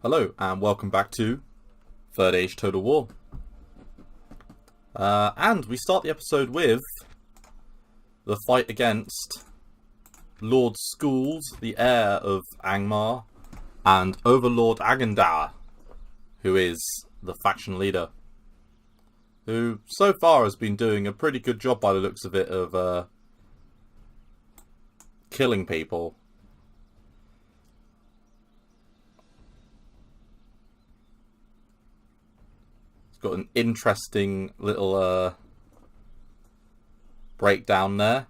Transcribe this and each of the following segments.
Hello and welcome back to Third Age Total War. And we start the episode with the fight against Lord Schools, the heir of Angmar, and Overlord Agandaur, who is the faction leader, who so far has been doing a pretty good job by the looks of it of killing people. Got an interesting little breakdown there.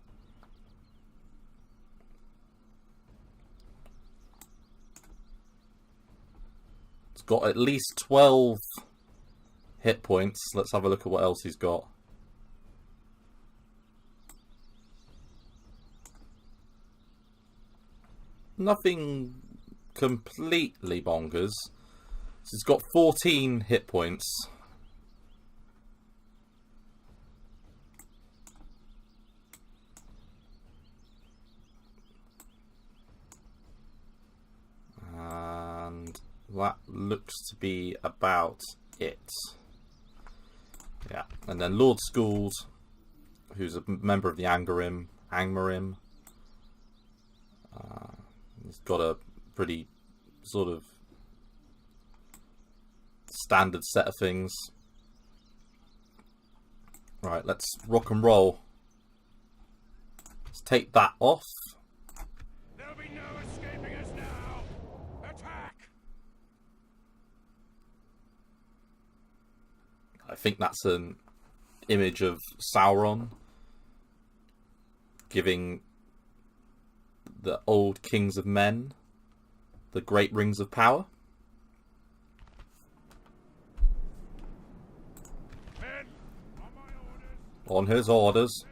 It's got at least 12 hit points. Let's have a look at what else he's got. Nothing completely bonkers. So he's got 14 hit points. That looks to be about it. Yeah, and then Lord Schools, who's a member of the Angmarim. He's got a pretty sort of standard set of things. Right, let's rock and roll. Let's take that off. There'll be no escaping us now. Attack! I think that's an image of Sauron giving the old kings of men the great rings of power. Men, on my orders. On his orders.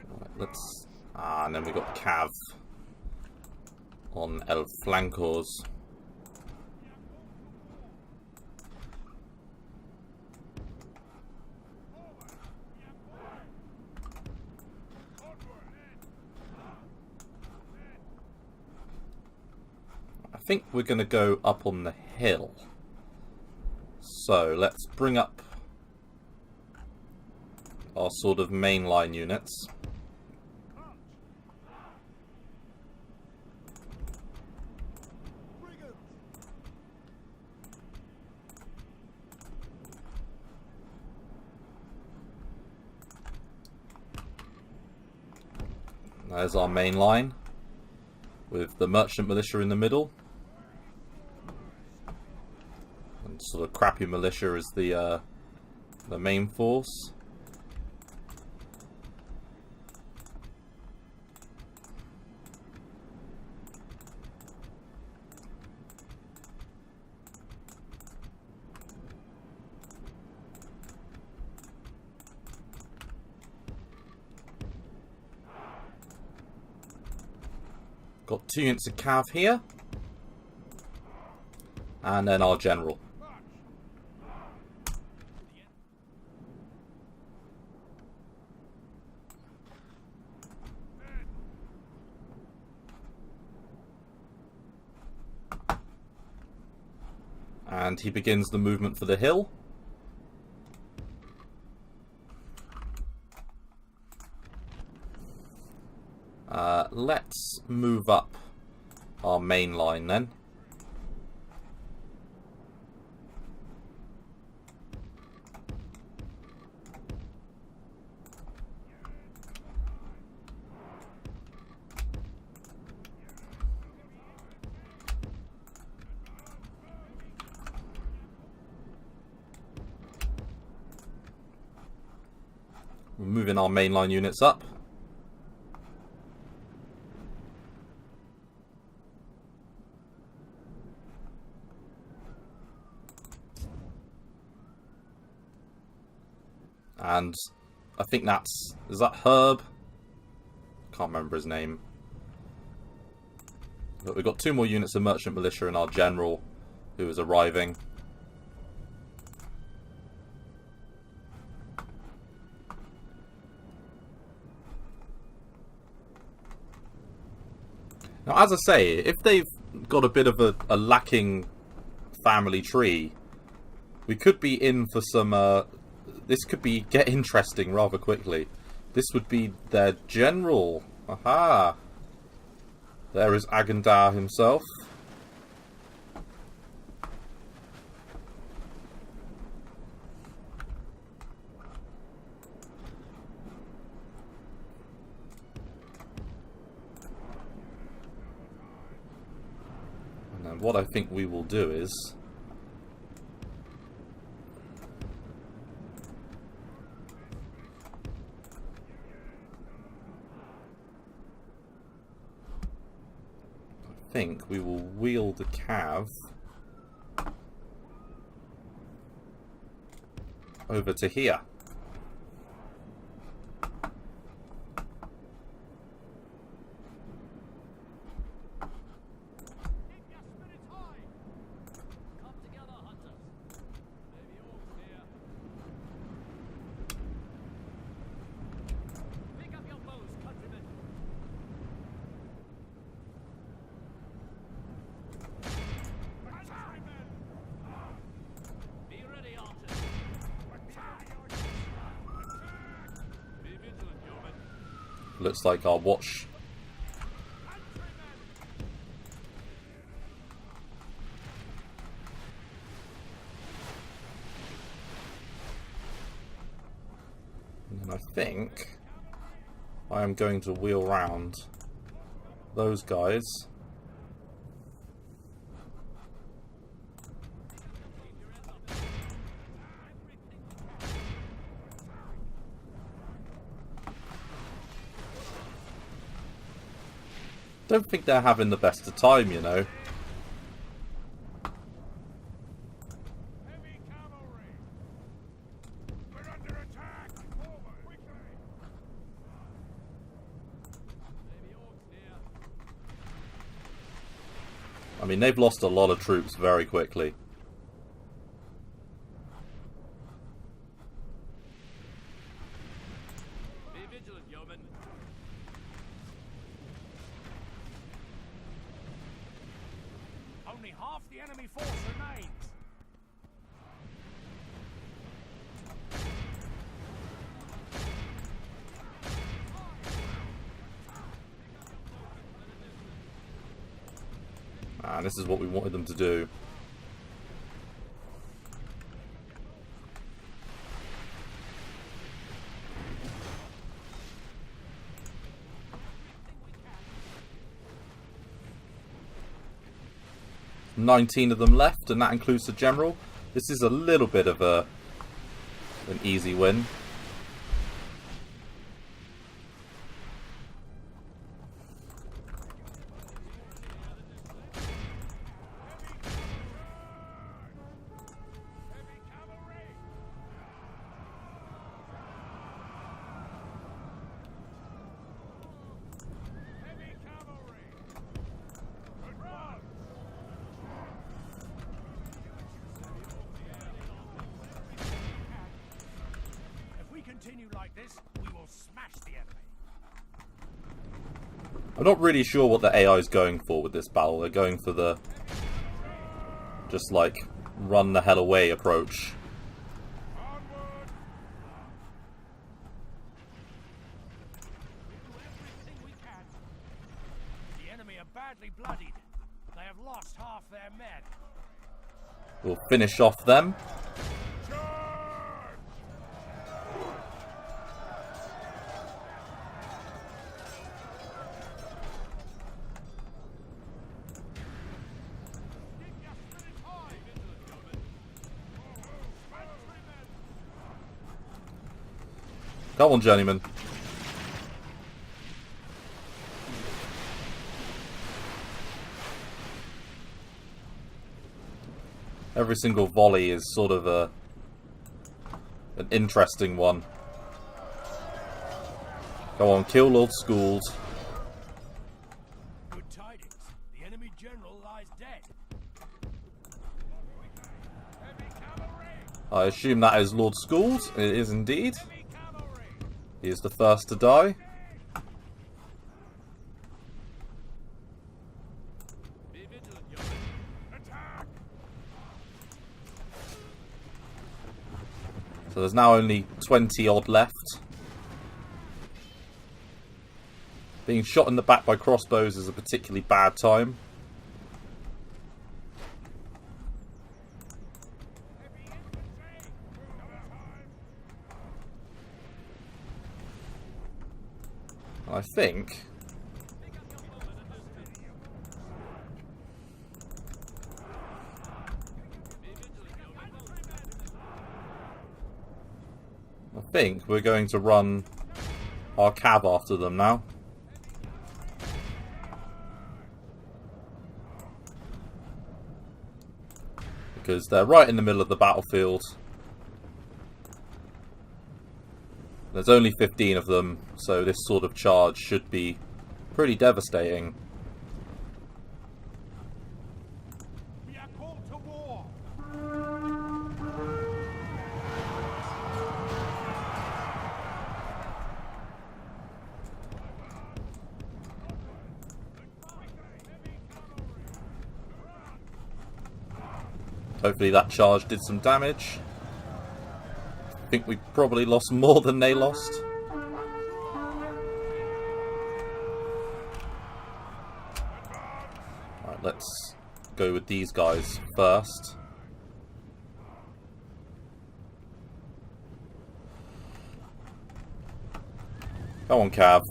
Right, let's... and then we got Cav on El Flancos. I think we're going to go up on the hill. So let's bring up our sort of mainline units. There's our main line with the merchant militia in the middle. And sort of crappy militia is the main force. Got 2 units of cav here. And then our general. And he begins the movement for the hill. Let's move up our main line then. We're moving our mainline units up. And I think that's... is that Herb? Can't remember his name. But we've got 2 more units of merchant militia and our general, who is arriving. Now, as I say, if they've got a bit of a lacking family tree. We could be in for some... this could get interesting rather quickly. This would be their general. Aha! There is Agandaur himself. And then what I think we will do is... I think we will wheel the cav over to here. Looks like our watch. And I think I am going to wheel round those guys. Don't think they're having the best of time, you know. Heavy cavalry! We're under attack! Forward! Quickly! I mean, they've lost a lot of troops very quickly. Be vigilant, yeoman. Only half the enemy force remains. And this is what we wanted them to do. "19 of them left, and that includes the general." This is a little bit of an easy win. Heavy cavalry! Heavy cavalry! Good run! If we continue like this, we will smash the enemy. I'm not really sure what the AI is going for with this battle. They're going for the just like run the hell away approach. Onward! We do everything we can. The enemy are badly bloodied. They have lost half their men. We'll finish off them. Come on, journeyman. Every single volley is sort of an interesting one. Go on, kill Lord Schools. Good tidings. The enemy general lies dead. Heavy cavalry! I assume that is Lord Schools. It is indeed. Heavy cavalry! He is the first to die. Be vigilant. So there's now only 20 odd left. Being shot in the back by crossbows is a particularly bad time. I think we're going to run our cav after them now. Because they're right in the middle of the battlefield. There's only 15 of them, so this sort of charge should be pretty devastating. We are called to war. Hopefully that charge did some damage. I think we probably lost more than they lost. Alright, let's go with these guys first. Come on, Cav.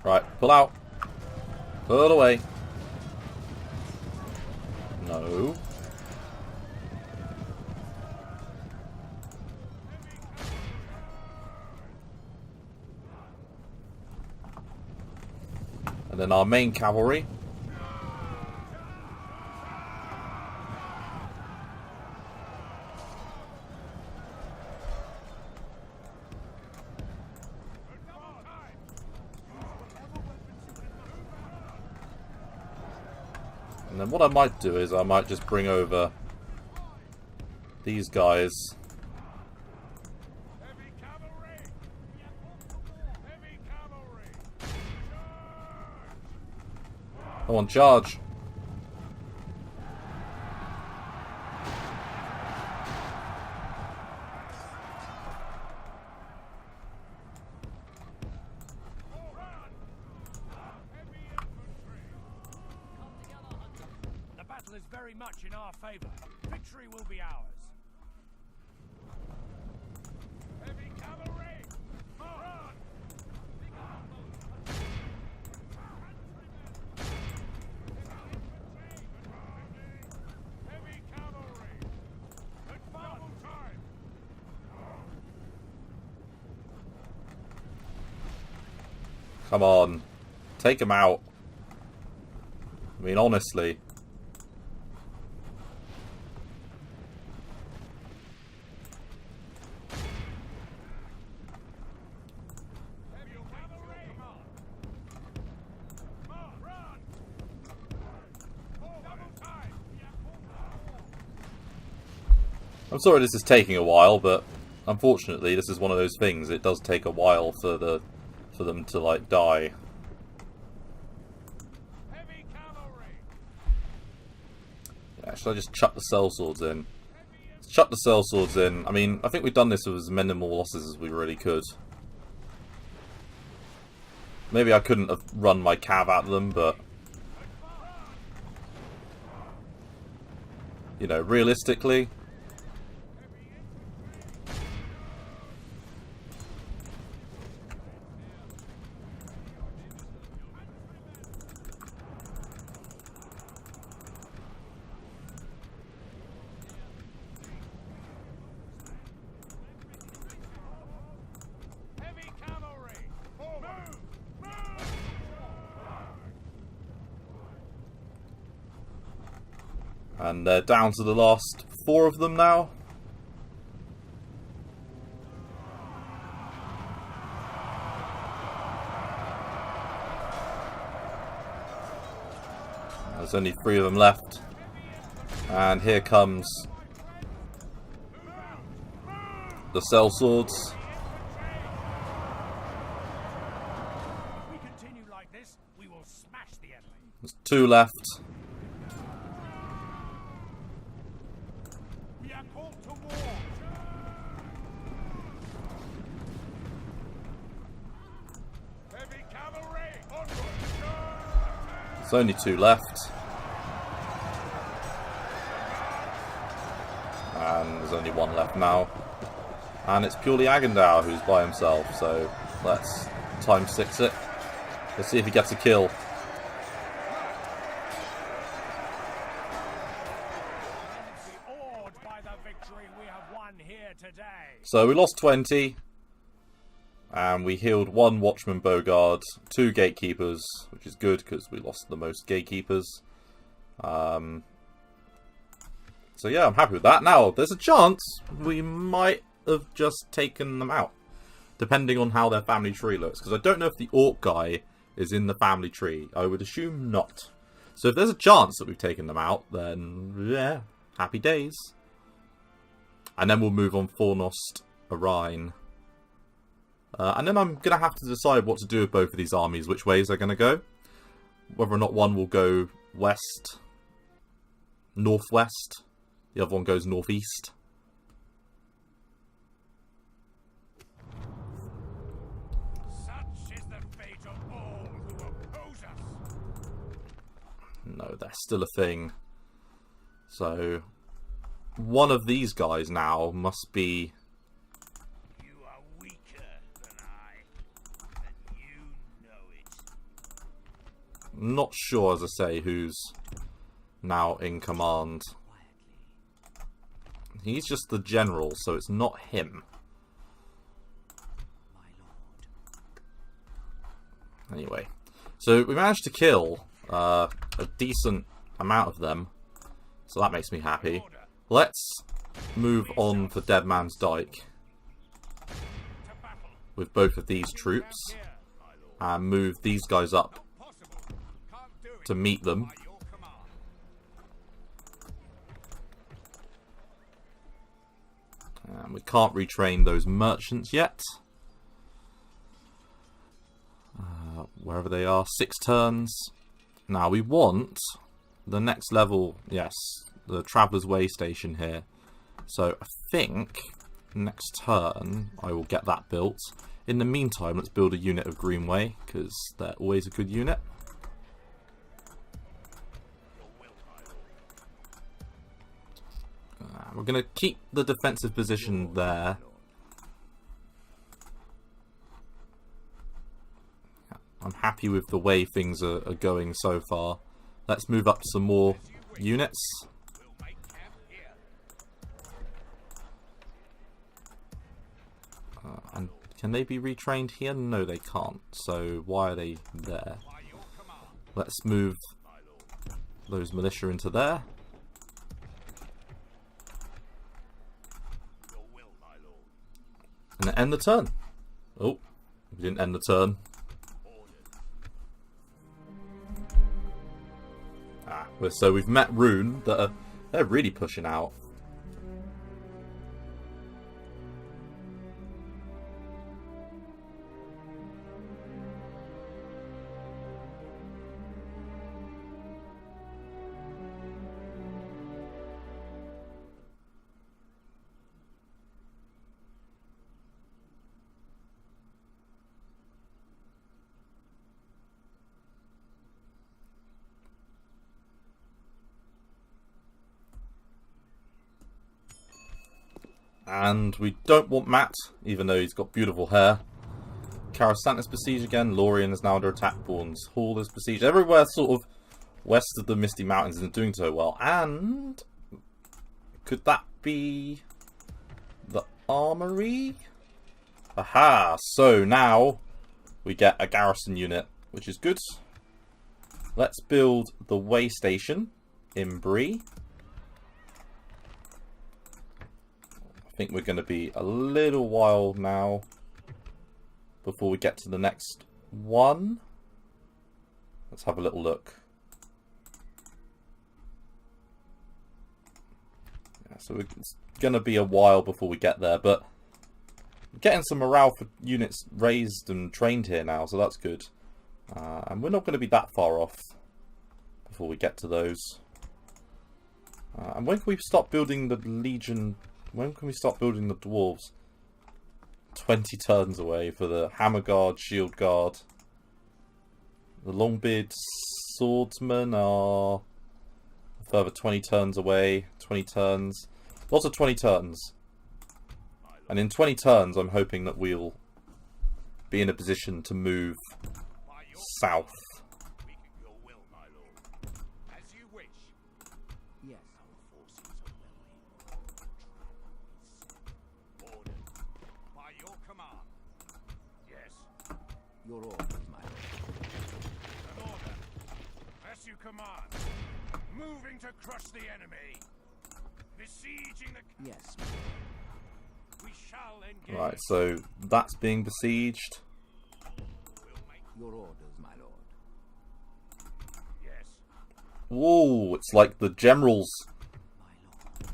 Right, pull out. Pull away. No. And then our main cavalry. And then what I might do is I might just bring over these guys. Heavy cavalry. Heavy cavalry. Come on, charge. The battle is very much in our favor. Victory will be ours. Heavy cavalry. Run. Heavy cavalry. Double time. Come on. Take them out. I mean, honestly. Heavy cavalry. Run. Double time. I'm sorry this is taking a while, but unfortunately this is one of those things. It does take a while for them to like die. Heavy cavalry. Yeah, should I just chuck the sellswords in? Let's chuck the sellswords in. I mean, I think we've done this with as minimal losses as we really could. Maybe I couldn't have run my cav at them, but you know, realistically. Heavy cavalry. Move. Move. And they're down to the last 4 of them now. There's only 3 of them left. And here comes the sellswords. 2 left. We are called to war. Heavy cavalry, onward. There's only 2 left. And there's only 1 left now. And it's purely Agandaur who's by himself, so let's times 6 it. Let's see if he gets a kill. Awed by the victory we have won here today. So we lost 20. And we healed 1 Watchman Bogard, 2 Gatekeepers, which is good because we lost the most Gatekeepers. So yeah, I'm happy with that. Now, there's a chance we might have just taken them out, depending on how their family tree looks. Because I don't know if the Orc guy is in the family tree. I would assume not. So if there's a chance that we've taken them out, then yeah, happy days. And then we'll move on Fornost, Arine. And then I'm going to have to decide what to do with both of these armies, which ways they're going to go. Whether or not one will go west, northwest, the other one goes northeast. Such is the fate of all who oppose us. No, that's still a thing. So, one of these guys now must be... You are weaker than I, and you know it. Not sure, as I say, who's now in command. He's just the general, so it's not him. Anyway, so we managed to kill a decent amount of them, so that makes me happy. Let's move on to Dead Man's Dyke with both of these troops and move these guys up to meet them. And we can't retrain those merchants yet. Wherever they are, 6 turns. Now we want the next level, yes, the Traveller's Way station here. So I think next turn I will get that built. In the meantime, let's build a unit of Greenway, because they're always a good unit. We're going to keep the defensive position there. I'm happy with the way things are going so far. Let's move up some more units. And can they be retrained here? No, they can't. So why are they there? Let's move those militia into there. And end the turn. Oh, we didn't end the turn. So we've met Rune that they're really pushing out. And we don't want Matt, even though he's got beautiful hair. Coruscant is besieged again. Lorien is now under attack. Bourne's Hall is besieged. Everywhere sort of west of the Misty Mountains isn't doing so well. And could that be the armory? Aha! So now we get a garrison unit, which is good. Let's build the way station in Bree. I think we're going to be a little while now before we get to the next one. Let's have a little look. Yeah, so it's going to be a while before we get there, but we're getting some morale for units raised and trained here now, so that's good. And we're not going to be that far off. before we get to those. And when can we start building the Legion? When can we start building the Dwarves? 20 turns away for the Hammer Guard, Shield Guard. The Longbeard Swordsmen are a further 20 turns away. 20 turns. Lots of 20 turns. And in 20 turns, I'm hoping that we'll be in a position to move south. Your orders, my lord. An order. As you command. Moving to crush the enemy. Besieging the... Yes. We shall engage. Right, so that's being besieged. Your orders, my lord. Yes. Whoa, it's like the generals. My lord.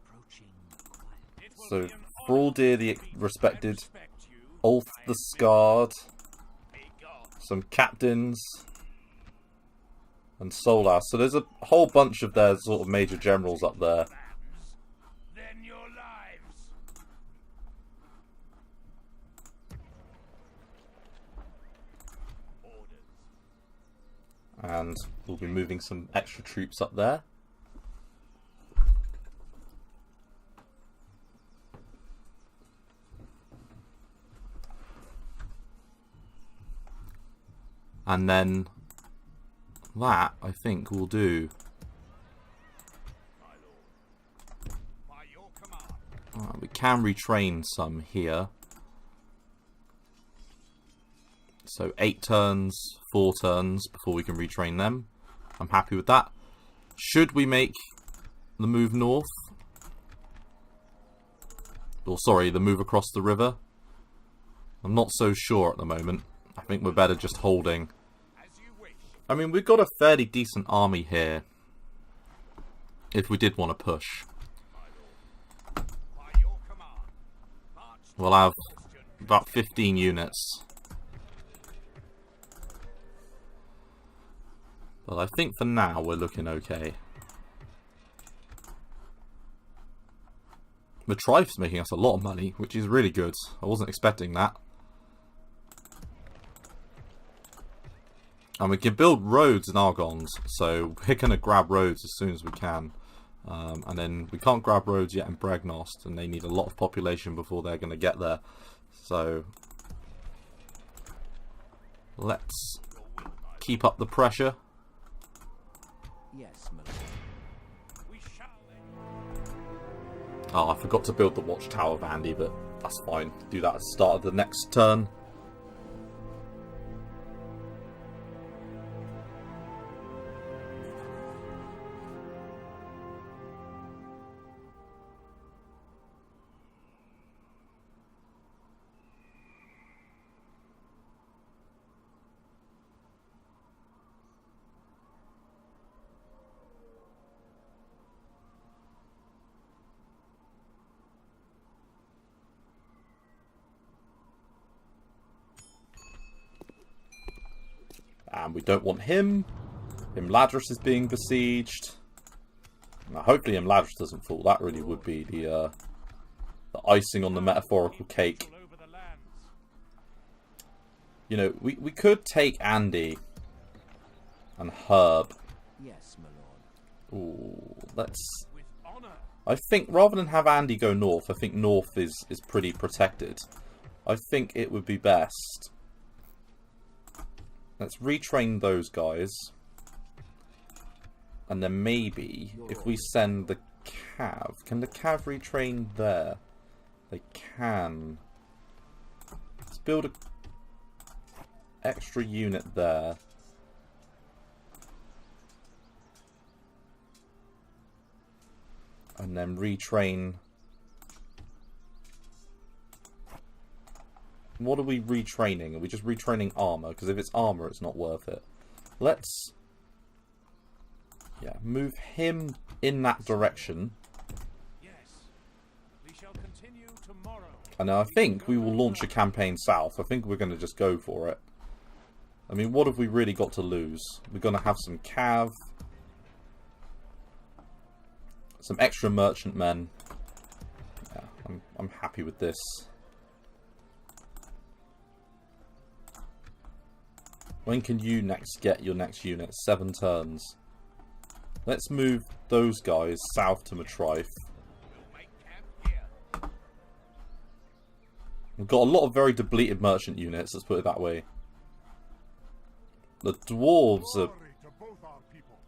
Approaching quiet. So, Fraudir the respected, Ulf the Scarred, some captains, and Solar. So there's a whole bunch of their sort of major generals up there. Then your lives. And we'll be moving some extra troops up there. And then that, I think, will do. We can retrain some here. So 8 turns, 4 turns before we can retrain them. I'm happy with that. Should we make the move north? Or sorry, the move across the river? I'm not so sure at the moment. I think we're better just holding. I mean, we've got a fairly decent army here. If we did want to push. We'll have about 15 units. But I think for now we're looking okay. The Trife's making us a lot of money, which is really good. I wasn't expecting that. And we can build roads in Argons, so we're going to grab roads as soon as we can. And then we can't grab roads yet in Bregnost, and they need a lot of population before they're going to get there. So let's keep up the pressure. Yes, my lord. Oh, I forgot to build the watchtower of Andy, but that's fine. Do that at the start of the next turn. And we don't want him. Imladris is being besieged. Now, hopefully Imladris doesn't fall. That really would be the icing on the metaphorical cake. You know, we could take Andy and Herb. Yes, my lord. Ooh, let's... I think rather than have Andy go north, I think north is pretty protected. I think it would be best. Let's retrain those guys. And then maybe if we send the Cav... Can the Cav retrain there? They can. Let's build an extra unit there. And then retrain... What are we retraining? Are we just retraining armor? Because if it's armor, it's not worth it. Let's... Yeah, move him in that direction. Yes. We shall continue tomorrow. And I think we will launch a campaign south. I think we're going to just go for it. I mean, what have we really got to lose? We're going to have some cav. Some extra merchant men. Yeah, I'm happy with this. When can you next get your next unit? 7 turns. Let's move those guys south to Matrife. We've got a lot of very depleted merchant units, let's put it that way. The dwarves are...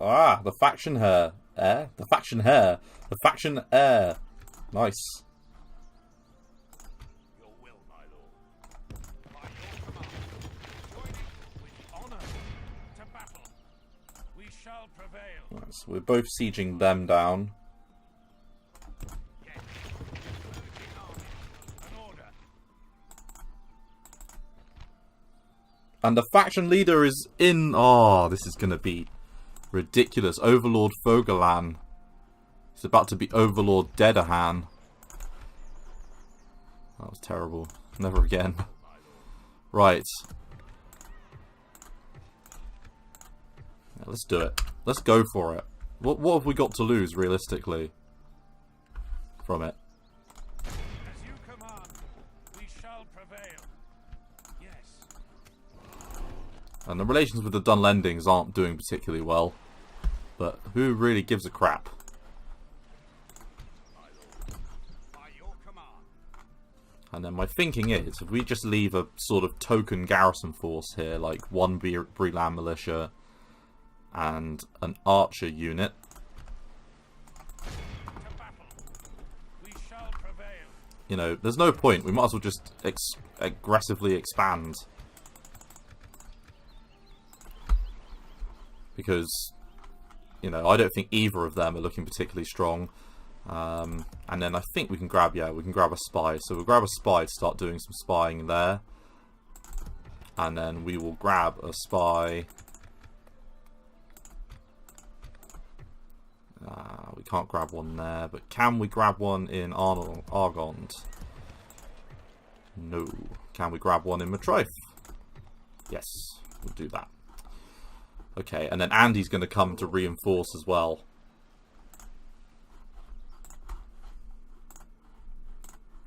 Ah, the faction heir. The faction heir. The faction heir. Nice. Right, so we're both sieging them down. And the faction leader is in... Oh, this is going to be ridiculous. Overlord Fogelan. It's about to be Overlord Dedahan. That was terrible. Never again. Right. Yeah, let's do it. Let's go for it. What have we got to lose, realistically, from it? As you command, we shall prevail. Yes. And the relations with the Dunlendings aren't doing particularly well. But who really gives a crap? By your command. And then my thinking is, if we just leave a sort of token garrison force here, like 1 Bree Land Militia and an archer unit. We shall prevail. You know, there's no point. We might as well just aggressively expand. Because, you know, I don't think either of them are looking particularly strong. And then I think we can grab, we can grab a spy. So we'll grab a spy to start doing some spying there. And then we will grab a spy. We can't grab one there, but can we grab one in Argond? No. Can we grab one in Matrife? Yes, we'll do that. Okay, and then Andy's going to come to reinforce as well.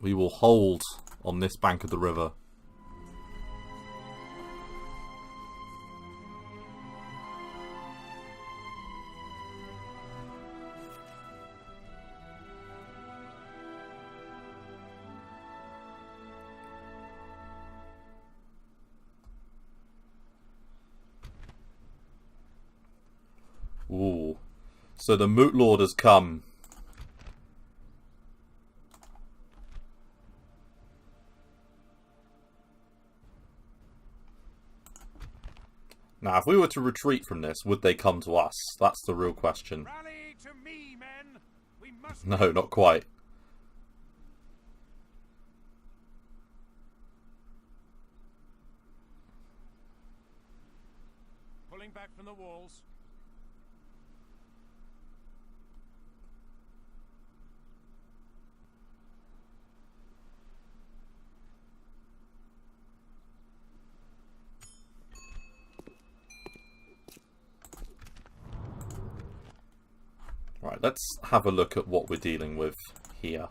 We will hold on this bank of the river. Ooh. So the Moot Lord has come. Now, if we were to retreat from this, would they come to us? That's the real question. Rally to me, men. We must. No, not quite. Pulling back from the walls. Right, let's have a look at what we're dealing with here.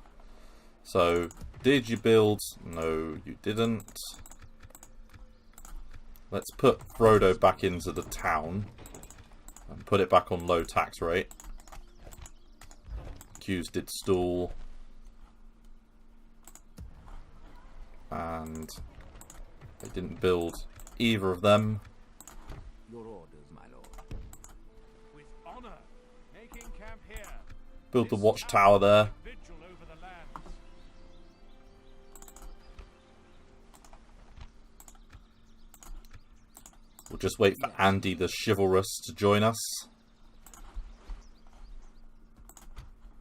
So, did you build? No, you didn't. Let's put Frodo back into the town and put it back on low tax rate. Q's did stall. And they didn't build either of them. Your orders, my lord. With honor. Making camp here. Build the watchtower there. Vigil over the lands. We'll just wait for Andy the Chivalrous to join us.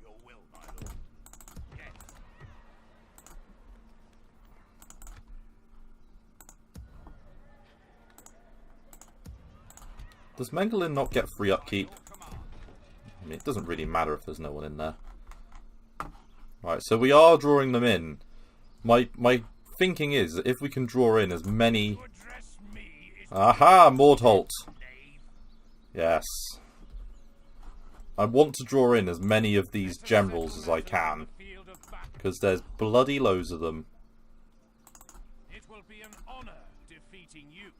Your will, my lord. Yes. Does Mengelin not get free upkeep? I mean, it doesn't really matter if there's no one in there. Right, so we are drawing them in. My thinking is that if we can draw in as many... To address me Aha, Mordholt. Yes. I want to draw in as many of these generals as I can, because there's bloody loads of them. It will be an honor defeating you.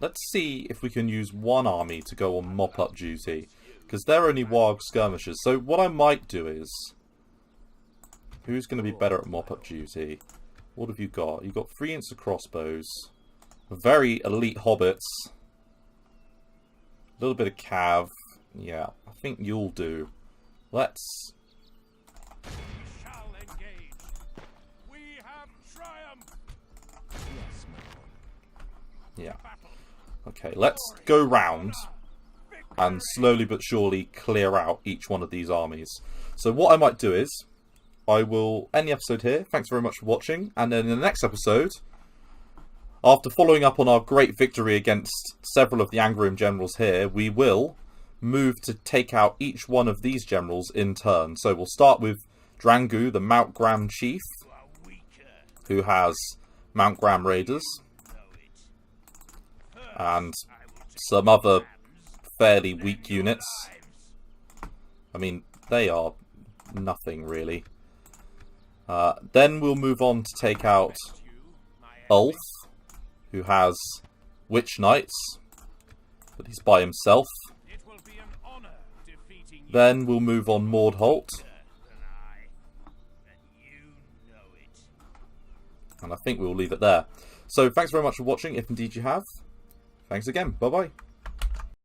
Let's see if we can use one army to go on mop-up duty, because they're only Warg skirmishers. So what I might do is... Who's going to be better at mop-up duty? What have you got? You've got 3-inch crossbows, very elite hobbits, a little bit of cav. Yeah, I think you'll do. Let's... We shall engage. We have triumphed. Yes, my lord. Yeah. Okay, let's go round and slowly but surely clear out each one of these armies. So what I might do is, I will end the episode here. Thanks very much for watching. And then in the next episode, after following up on our great victory against several of the Angrim generals here, we will move to take out each one of these generals in turn. So we'll start with Drangu, the Mount Graham chief, who has Mount Graham raiders, and some other fairly weak units. I mean, they are nothing really. Then we'll move on to take out Ulf, who has Witch Knights, but he's by himself. Then we'll move on Mordholt. And I think we'll leave it there. So thanks very much for watching, if indeed you have. Thanks again. Bye-bye.